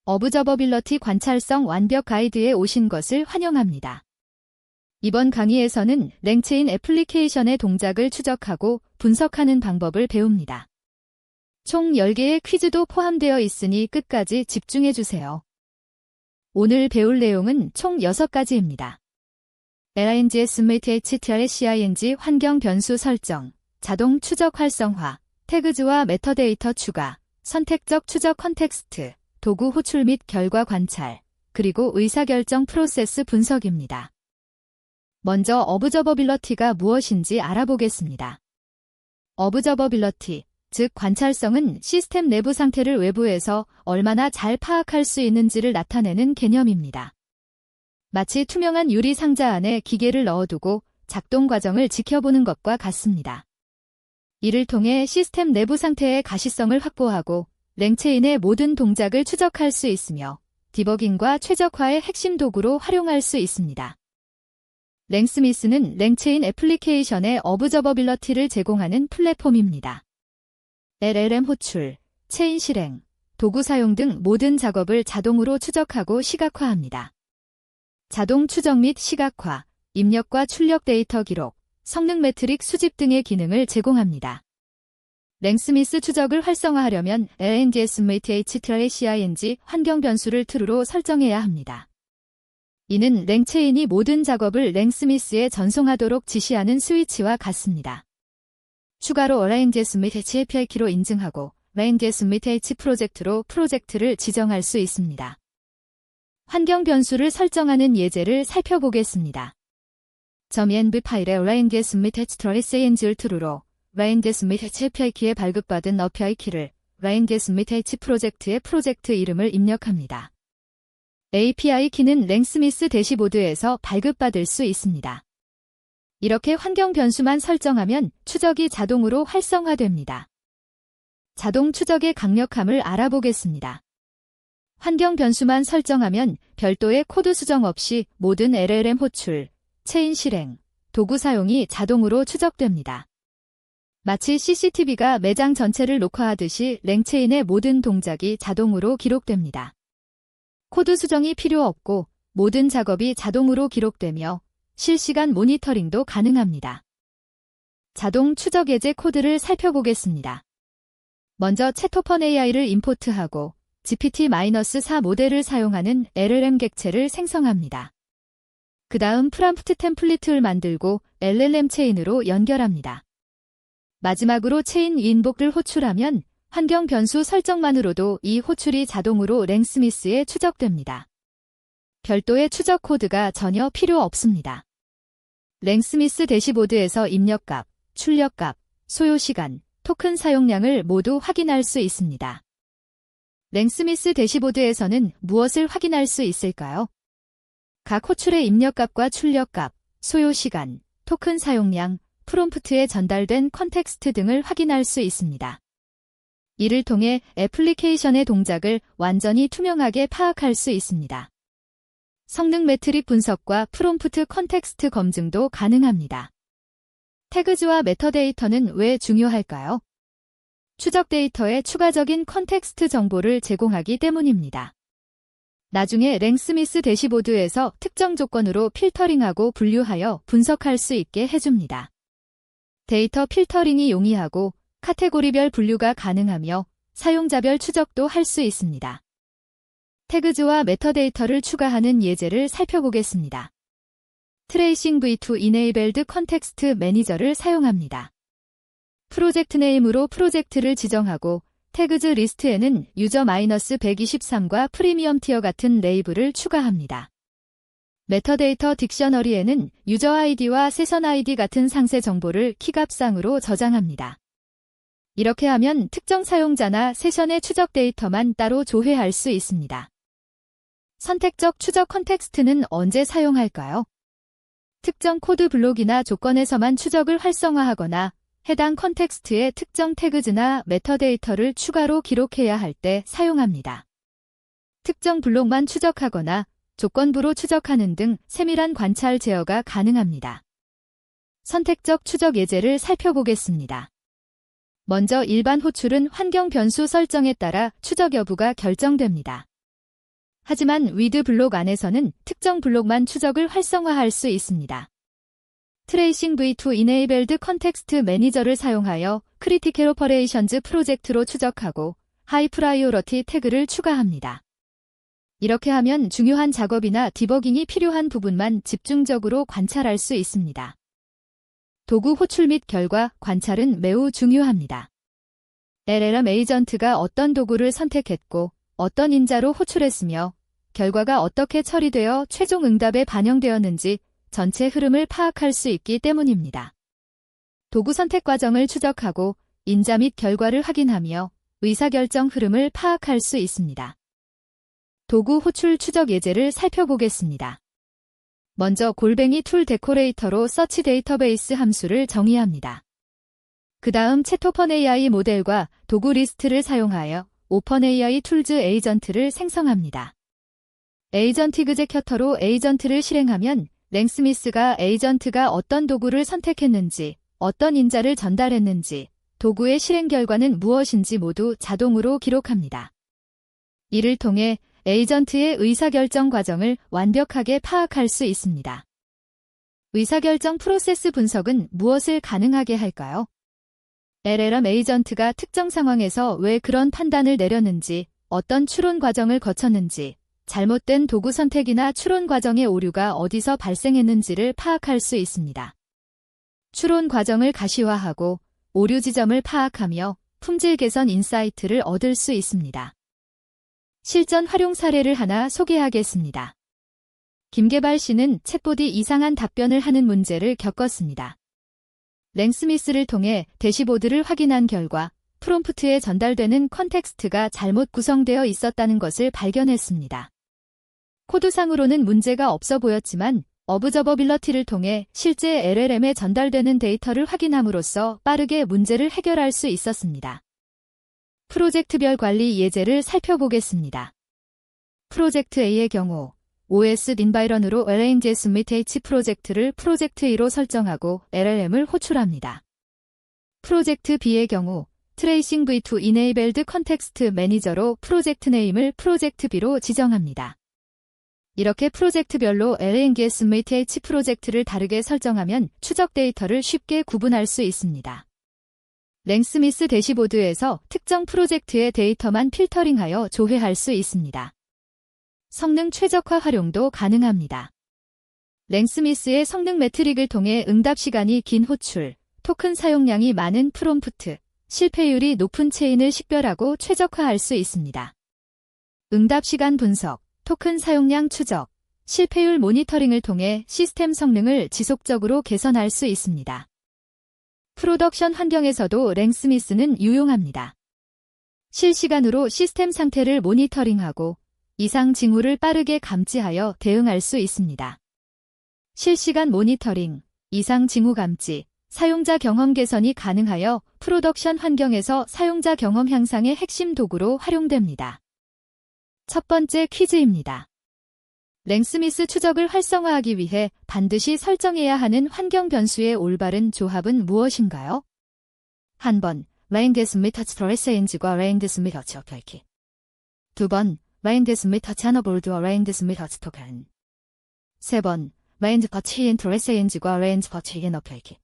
어브저버빌러티 관찰성 완벽 가이드에 오신 것을 환영합니다. 이번 강의에서는 랭체인 애플리케이션의 동작을 추적하고 분석하는 방법을 배웁니다. 총 10개의 퀴즈도 포함되어 있으니 끝까지 집중해주세요. 오늘 배울 내용은 총 6가지입니다. LINGS MATHTRSCING 환경 변수 설정, 자동 추적 활성화, 태그즈와 메타데이터 추가, 선택적 추적 컨텍스트, 도구 호출 및 결과 관찰, 그리고 의사결정 프로세스 분석입니다. 먼저 어브저버빌러티가 무엇인지 알아보겠습니다. 어브저버빌러티, 즉 관찰성은 시스템 내부 상태를 외부에서 얼마나 잘 파악할 수 있는지를 나타내는 개념입니다. 마치 투명한 유리 상자 안에 기계를 넣어두고 작동 과정을 지켜보는 것과 같습니다. 이를 통해 시스템 내부 상태의 가시성을 확보하고 랭체인의 모든 동작을 추적할 수 있으며 디버깅과 최적화의 핵심 도구로 활용할 수 있습니다. 랭스미스는 랭체인 애플리케이션의 어브저버빌러티를 제공하는 플랫폼입니다. LLM 호출, 체인 실행, 도구 사용 등 모든 작업을 자동으로 추적하고 시각화합니다. 자동 추적 및 시각화, 입력과 출력 데이터 기록, 성능 매트릭 수집 등의 기능을 제공합니다. 랭스미스 추적을 활성화하려면 LINGS MATHTRSCING 환경 변수를 true로 설정해야 합니다. 이는 랭체인이 모든 작업을 랭스미스에 전송하도록 지시하는 스위치와 같습니다. 추가로 LINGS MATHAPIK로 인증하고 LINGS MATH 프로젝트로 프로젝트를 지정할 수 있습니다. 환경 변수를 설정하는 예제를 살펴보겠습니다. .env 파일에 LINGS MATHTRSCING를 true로 LINGS MATHAPIK에 발급받은 API 키를 LINGS MATH 프로젝트의 프로젝트 이름을 입력합니다. API 키는 랭스미스 대시보드에서 발급받을 수 있습니다. 이렇게 환경 변수만 설정하면 추적이 자동으로 활성화됩니다. 자동 추적의 강력함을 알아보겠습니다. 환경 변수만 설정하면 별도의 코드 수정 없이 모든 LLM 호출, 체인 실행, 도구 사용이 자동으로 추적됩니다. 마치 CCTV가 매장 전체를 녹화하듯이 랭체인의 모든 동작이 자동으로 기록됩니다. 코드 수정이 필요 없고 모든 작업이 자동으로 기록되며 실시간 모니터링도 가능합니다. 자동 추적 예제 코드를 살펴보겠습니다. 먼저 챗오펀 AI를 임포트하고 GPT-4 모델을 사용하는 LLM 객체를 생성합니다. 그 다음 프롬프트 템플릿을 만들고 LLM 체인으로 연결합니다. 마지막으로 체인 인복을 호출하면 환경 변수 설정만으로도 이 호출이 자동으로 랭스미스에 추적됩니다. 별도의 추적 코드가 전혀 필요 없습니다. 랭스미스 대시보드에서 입력값, 출력값, 소요시간, 토큰 사용량을 모두 확인할 수 있습니다. 랭스미스 대시보드에서는 무엇을 확인할 수 있을까요? 각 호출의 입력값과 출력값, 소요시간, 토큰 사용량, 프롬프트에 전달된 컨텍스트 등을 확인할 수 있습니다. 이를 통해 애플리케이션의 동작을 완전히 투명하게 파악할 수 있습니다. 성능 매트릭 분석과 프롬프트 컨텍스트 검증도 가능합니다. 태그즈와 메타데이터는 왜 중요할까요? 추적 데이터에 추가적인 컨텍스트 정보를 제공하기 때문입니다. 나중에 랭스미스 대시보드에서 특정 조건으로 필터링하고 분류하여 분석할 수 있게 해줍니다. 데이터 필터링이 용이하고 카테고리별 분류가 가능하며 사용자별 추적도 할 수 있습니다. 태그즈와 메타데이터를 추가하는 예제를 살펴보겠습니다. 트레이싱 V2 Enabled Context Manager를 사용합니다. 프로젝트 네임으로 프로젝트를 지정하고 태그즈 리스트에는 유저-123과 프리미엄 티어 같은 레이블을 추가합니다. 메타데이터 딕셔너리에는 유저 아이디와 세션 아이디 같은 상세 정보를 키값상으로 저장합니다. 이렇게 하면 특정 사용자나 세션의 추적 데이터만 따로 조회할 수 있습니다. 선택적 추적 컨텍스트는 언제 사용할까요? 특정 코드 블록이나 조건에서만 추적을 활성화하거나 해당 컨텍스트에 특정 태그즈나 메타데이터를 추가로 기록해야 할 때 사용합니다. 특정 블록만 추적하거나 조건부로 추적하는 등 세밀한 관찰 제어가 가능합니다. 선택적 추적 예제를 살펴보겠습니다. 먼저 일반 호출은 환경 변수 설정에 따라 추적 여부가 결정됩니다. 하지만 위드 블록 안에서는 특정 블록만 추적을 활성화할 수 있습니다. 트레이싱 V2 Enabled Context Manager를 사용하여 Critical Operations 프로젝트로 추적하고 하이 프라이오리티 태그를 추가합니다. 이렇게 하면 중요한 작업이나 디버깅이 필요한 부분만 집중적으로 관찰할 수 있습니다. 도구 호출 및 결과 관찰은 매우 중요합니다. LLM 에이전트가 어떤 도구를 선택했고 어떤 인자로 호출했으며 결과가 어떻게 처리되어 최종 응답에 반영되었는지 전체 흐름을 파악할 수 있기 때문입니다. 도구 선택 과정을 추적하고 인자 및 결과를 확인하며 의사결정 흐름을 파악할 수 있습니다. 도구 호출 추적 예제를 살펴보겠습니다. 먼저 골뱅이 툴 데코레이터로 서치 데이터베이스 함수를 정의합니다. 그 다음 챗 오펀AI 모델과 도구 리스트를 사용하여 오펀AI 툴즈 에이전트를 생성합니다. 에이전트 이그제큐터로 에이전트를 실행하면 랭스미스가 에이전트가 어떤 도구를 선택했는지, 어떤 인자를 전달했는지, 도구의 실행 결과는 무엇인지 모두 자동으로 기록합니다. 이를 통해 에이전트의 의사결정 과정을 완벽하게 파악할 수 있습니다. 의사결정 프로세스 분석은 무엇을 가능하게 할까요? LLM 에이전트가 특정 상황에서 왜 그런 판단을 내렸는지, 어떤 추론 과정을 거쳤는지, 잘못된 도구 선택이나 추론 과정의 오류가 어디서 발생했는지를 파악할 수 있습니다. 추론 과정을 가시화하고 오류 지점을 파악하며 품질 개선 인사이트를 얻을 수 있습니다. 실전 활용 사례를 하나 소개하겠습니다. 김계발 씨는 챗봇이 이상한 답변을 하는 문제를 겪었습니다. 랭스미스를 통해 대시보드를 확인한 결과 프롬프트에 전달되는 컨텍스트가 잘못 구성되어 있었다는 것을 발견했습니다. 코드상으로는 문제가 없어 보였지만 어브저버빌러티를 통해 실제 LLM에 전달되는 데이터를 확인함으로써 빠르게 문제를 해결할 수 있었습니다. 프로젝트별 관리 예제를 살펴보겠습니다. 프로젝트 A의 경우 OS 인바이런으로 LNGS 및 H 프로젝트를 프로젝트 A로 설정하고 LLM을 호출합니다. 프로젝트 B의 경우 트레이싱 V2 Enabled Context Manager로 프로젝트 네임을 프로젝트 B로 지정합니다. 이렇게 프로젝트별로 LNGS 및 H 프로젝트를 다르게 설정하면 추적 데이터를 쉽게 구분할 수 있습니다. 랭스미스 대시보드에서 특정 프로젝트의 데이터만 필터링하여 조회할 수 있습니다. 성능 최적화 활용도 가능합니다. 랭스미스의 성능 매트릭을 통해 응답 시간이 긴 호출, 토큰 사용량이 많은 프롬프트, 실패율이 높은 체인을 식별하고 최적화할 수 있습니다. 응답 시간 분석, 토큰 사용량 추적, 실패율 모니터링을 통해 시스템 성능을 지속적으로 개선할 수 있습니다. 프로덕션 환경에서도 랭스미스는 유용합니다. 실시간으로 시스템 상태를 모니터링하고 이상 징후를 빠르게 감지하여 대응할 수 있습니다. 실시간 모니터링, 이상 징후 감지, 사용자 경험 개선이 가능하여 프로덕션 환경에서 사용자 경험 향상의 핵심 도구로 활용됩니다. 첫 번째 퀴즈입니다. 랭스미스 추적을 활성화하기 위해 반드시 설정해야 하는 환경 변수의 올바른 조합은 무엇인가요? 한 번, 랭게스미터 스트레스인지과 랭게스미터 치어펼기. 두 번, 랭게스미터 차너볼드와 랭게스미터 스토켄. 세 번, 랭즈퍼치 인트레스인지과 랭즈퍼치 인어펼기.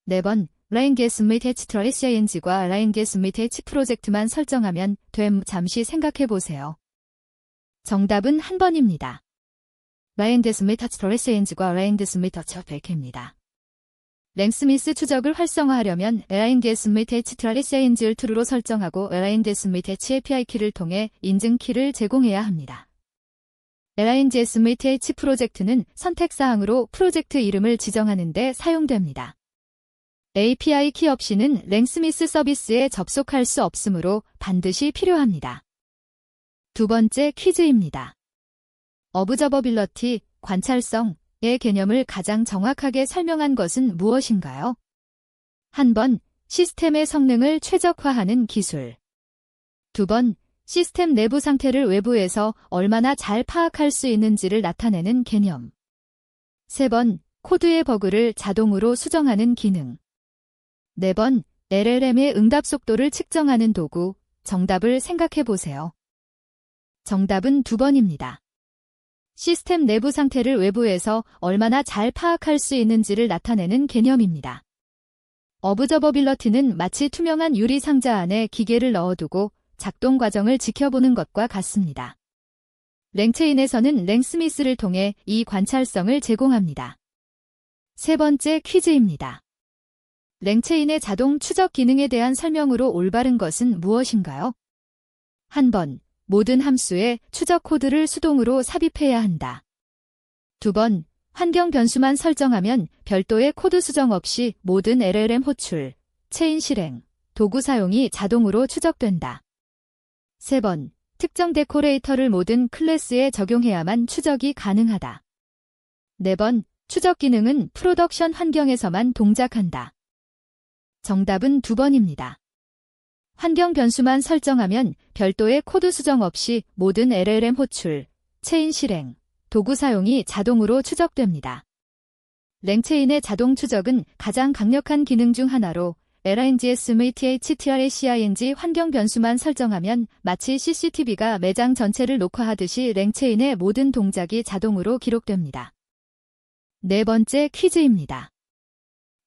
네 번, 랭게스미터 스트레스인지과 랭게스미터 치 프로젝트만 설정하면 됨. 잠시 생각해보세요. 정답은 한 번입니다. 랭게스미터 스트레스인지과 랭게스미터 치어펼기입니다. 랭스미스 추적을 활성화하려면 랭게스미터 스트레스인지를 true로 설정하고 랭게스미터 치 API 키를 통해 인증 키를 제공해야 합니다. 랭게스미터 치 프로젝트는 선택사항으로 프로젝트 이름을 지정하는 데 사용됩니다. API 키 없이는 랭스미스 서비스에 접속할 수 없으므로 반드시 필요합니다. 두 번째 퀴즈입니다. 어브저버빌러티, 관찰성의 개념을 가장 정확하게 설명한 것은 무엇인가요? 한 번, 시스템의 성능을 최적화하는 기술. 두 번, 시스템 내부 상태를 외부에서 얼마나 잘 파악할 수 있는지를 나타내는 개념. 세 번, 코드의 버그를 자동으로 수정하는 기능. 네 번, LLM의 응답 속도를 측정하는 도구. 정답을 생각해 보세요. 정답은 2번입니다. 시스템 내부 상태를 외부에서 얼마나 잘 파악할 수 있는지를 나타내는 개념입니다. 어브저버빌러티는 마치 투명한 유리 상자 안에 기계를 넣어두고 작동 과정을 지켜보는 것과 같습니다. 랭체인에서는 랭스미스를 통해 이 관찰성을 제공합니다. 세 번째 퀴즈입니다. 랭체인의 자동 추적 기능에 대한 설명으로 올바른 것은 무엇인가요? 한 번, 모든 함수에 추적 코드를 수동으로 삽입해야 한다. 2번, 환경 변수만 설정하면 별도의 코드 수정 없이 모든 LLM 호출, 체인 실행, 도구 사용이 자동으로 추적된다. 3번, 특정 데코레이터를 모든 클래스에 적용해야만 추적이 가능하다. 4번, 추적 기능은 프로덕션 환경에서만 동작한다. 정답은 2번입니다. 환경 변수만 설정하면 별도의 코드 수정 없이 모든 LLM 호출, 체인 실행, 도구 사용이 자동으로 추적됩니다. 랭체인의 자동 추적은 가장 강력한 기능 중 하나로 LINGS 및 THTRACING 환경 변수만 설정하면 마치 CCTV가 매장 전체를 녹화하듯이 랭체인의 모든 동작이 자동으로 기록됩니다. 네 번째 퀴즈입니다.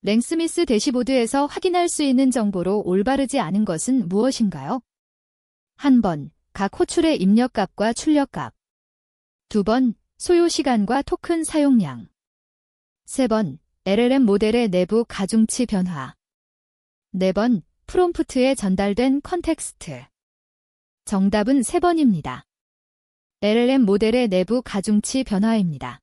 랭스미스 대시보드에서 확인할 수 있는 정보로 올바르지 않은 것은 무엇인가요? 한 번, 각 호출의 입력값과 출력값. 2번, 소요 시간과 토큰 사용량. 3번, LLM 모델의 내부 가중치 변화. 4번, 프롬프트에 전달된 컨텍스트. 정답은 3번입니다. LLM 모델의 내부 가중치 변화입니다.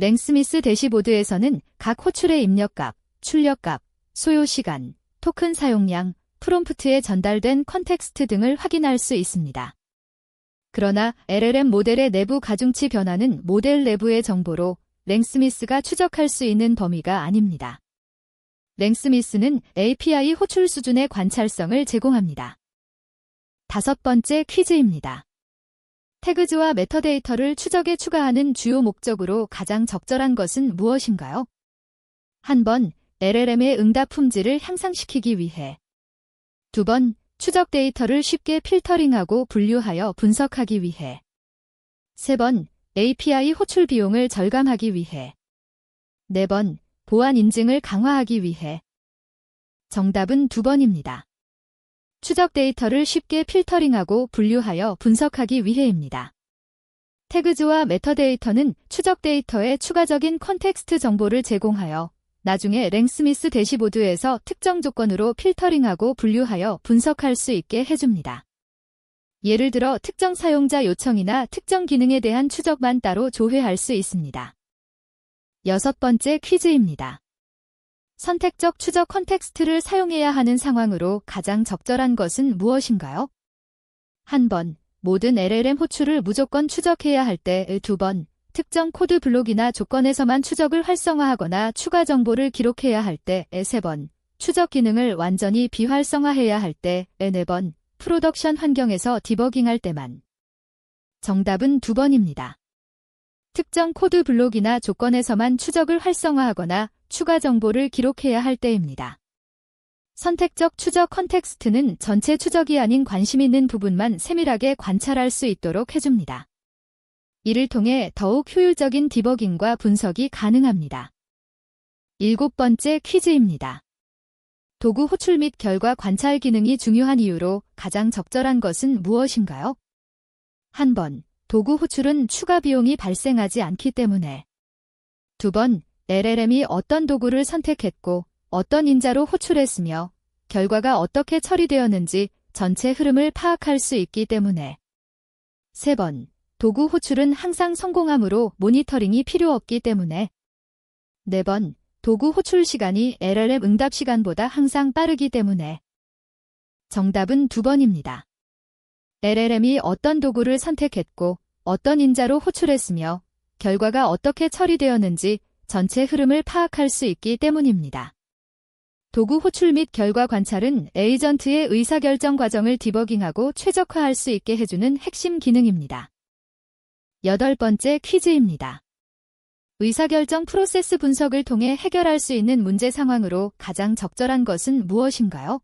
랭스미스 대시보드에서는 각 호출의 입력값, 출력값, 소요시간, 토큰 사용량, 프롬프트에 전달된 컨텍스트 등을 확인할 수 있습니다. 그러나 LLM 모델의 내부 가중치 변화는 모델 내부의 정보로 랭스미스가 추적할 수 있는 범위가 아닙니다. 랭스미스는 API 호출 수준의 관찰성을 제공합니다. 5번째 퀴즈입니다. 태그즈와 메타데이터를 추적에 추가하는 주요 목적으로 가장 적절한 것은 무엇인가요? 한 번, LLM의 응답 품질을 향상시키기 위해. 2번, 추적 데이터를 쉽게 필터링하고 분류하여 분석하기 위해. 3번, API 호출 비용을 절감하기 위해. 4번, 보안 인증을 강화하기 위해. 정답은 2번입니다. 추적 데이터를 쉽게 필터링하고 분류하여 분석하기 위해입니다. 태그즈와 메타데이터는 추적 데이터에 추가적인 컨텍스트 정보를 제공하여 나중에 랭스미스 대시보드에서 특정 조건으로 필터링하고 분류하여 분석할 수 있게 해줍니다. 예를 들어 특정 사용자 요청이나 특정 기능에 대한 추적만 따로 조회할 수 있습니다. 6번째 퀴즈입니다. 선택적 추적 컨텍스트를 사용해야 하는 상황으로 가장 적절한 것은 무엇인가요? 한 번, 모든 LLM 호출을 무조건 추적해야 할 때. 2번, 특정 코드 블록이나 조건에서만 추적을 활성화하거나 추가 정보를 기록해야 할 때. 3번, 추적 기능을 완전히 비활성화해야 할 때. 4번, 프로덕션 환경에서 디버깅할 때만. 정답은 2번입니다. 특정 코드 블록이나 조건에서만 추적을 활성화하거나 추가 정보를 기록해야 할 때입니다. 선택적 추적 컨텍스트는 전체 추적이 아닌 관심 있는 부분만 세밀하게 관찰할 수 있도록 해줍니다. 이를 통해 더욱 효율적인 디버깅과 분석이 가능합니다. 7번째 퀴즈입니다. 도구 호출 및 결과 관찰 기능이 중요한 이유로 가장 적절한 것은 무엇인가요? 한 번, 도구 호출은 추가 비용이 발생하지 않기 때문에. 2번, LLM이 어떤 도구를 선택했고 어떤 인자로 호출했으며 결과가 어떻게 처리되었는지 전체 흐름을 파악할 수 있기 때문에. 3번, 도구 호출은 항상 성공함으로 모니터링이 필요 없기 때문에. 4번, 도구 호출 시간이 LLM 응답 시간보다 항상 빠르기 때문에. 정답은 2번입니다. LLM이 어떤 도구를 선택했고 어떤 인자로 호출했으며 결과가 어떻게 처리되었는지 전체 흐름을 파악할 수 있기 때문입니다. 도구 호출 및 결과 관찰은 에이전트의 의사결정 과정을 디버깅하고 최적화할 수 있게 해주는 핵심 기능입니다. 8번째 퀴즈입니다. 의사결정 프로세스 분석을 통해 해결할 수 있는 문제 상황으로 가장 적절한 것은 무엇인가요?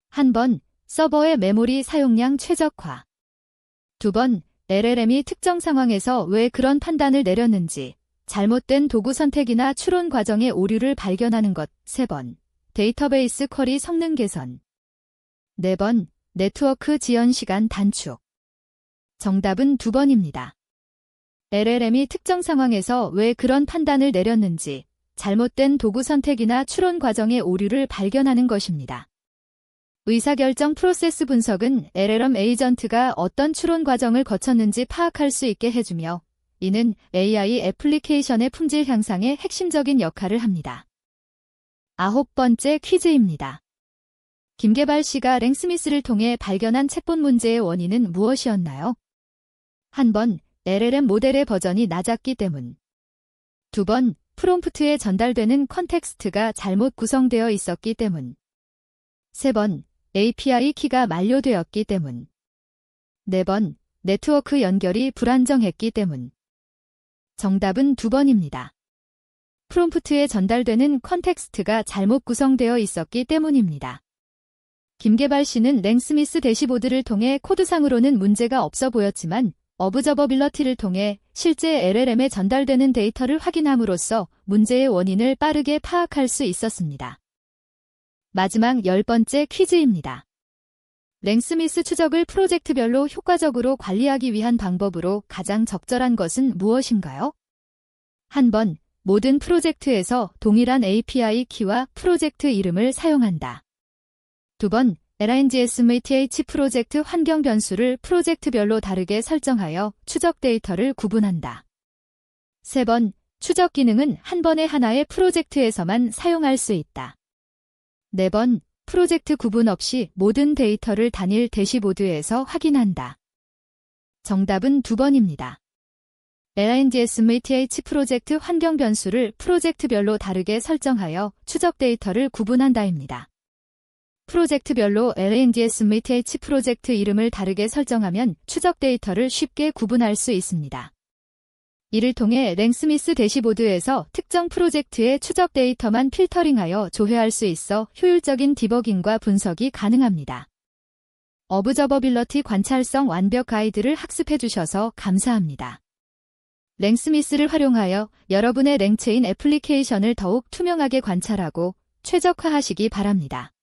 한 번, 서버의 메모리 사용량 최적화. 2번, LLM이 특정 상황에서 왜 그런 판단을 내렸는지, 잘못된 도구 선택이나 추론 과정의 오류를 발견하는 것. 3번, 데이터베이스 쿼리 성능 개선. 4번, 네트워크 지연 시간 단축. 정답은 2번입니다. LLM이 특정 상황에서 왜 그런 판단을 내렸는지, 잘못된 도구 선택이나 추론 과정의 오류를 발견하는 것입니다. 의사결정 프로세스 분석은 LLM 에이전트가 어떤 추론 과정을 거쳤는지 파악할 수 있게 해주며, 이는 AI 애플리케이션의 품질 향상에 핵심적인 역할을 합니다. 9번째 퀴즈입니다. 김계발 씨가 랭스미스를 통해 발견한 챗봇 문제의 원인은 무엇이었나요? 1번, LLM 모델의 버전이 낮았기 때문. 2번, 프롬프트에 전달되는 컨텍스트가 잘못 구성되어 있었기 때문. 3번, API 키가 만료되었기 때문. 4번, 네트워크 연결이 불안정했기 때문. 정답은 2번입니다. 프롬프트에 전달되는 컨텍스트가 잘못 구성되어 있었기 때문입니다. 김계발 씨는 랭스미스 대시보드를 통해 코드상으로는 문제가 없어 보였지만 어브저버빌러티를 통해 실제 LLM에 전달되는 데이터를 확인함으로써 문제의 원인을 빠르게 파악할 수 있었습니다. 마지막 10번째 퀴즈입니다. 랭스미스 추적을 프로젝트별로 효과적으로 관리하기 위한 방법으로 가장 적절한 것은 무엇인가요? 1번, 모든 프로젝트에서 동일한 API 키와 프로젝트 이름을 사용한다. 2번, LNGSMATH 프로젝트 환경 변수를 프로젝트별로 다르게 설정하여 추적 데이터를 구분한다. 3번, 추적 기능은 한 번에 하나의 프로젝트에서만 사용할 수 있다. 4번, 프로젝트 구분 없이 모든 데이터를 단일 대시보드에서 확인한다. 정답은 2번입니다. LNGSMATH 프로젝트 환경 변수를 프로젝트별로 다르게 설정하여 추적 데이터를 구분한다입니다. 프로젝트별로 LNGSMATH 프로젝트 이름을 다르게 설정하면 추적 데이터를 쉽게 구분할 수 있습니다. 이를 통해 랭스미스 대시보드에서 특정 프로젝트의 추적 데이터만 필터링하여 조회할 수 있어 효율적인 디버깅과 분석이 가능합니다. 어브저버빌러티 관찰성 완벽 가이드를 학습해 주셔서 감사합니다. 랭스미스를 활용하여 여러분의 랭체인 애플리케이션을 더욱 투명하게 관찰하고 최적화하시기 바랍니다.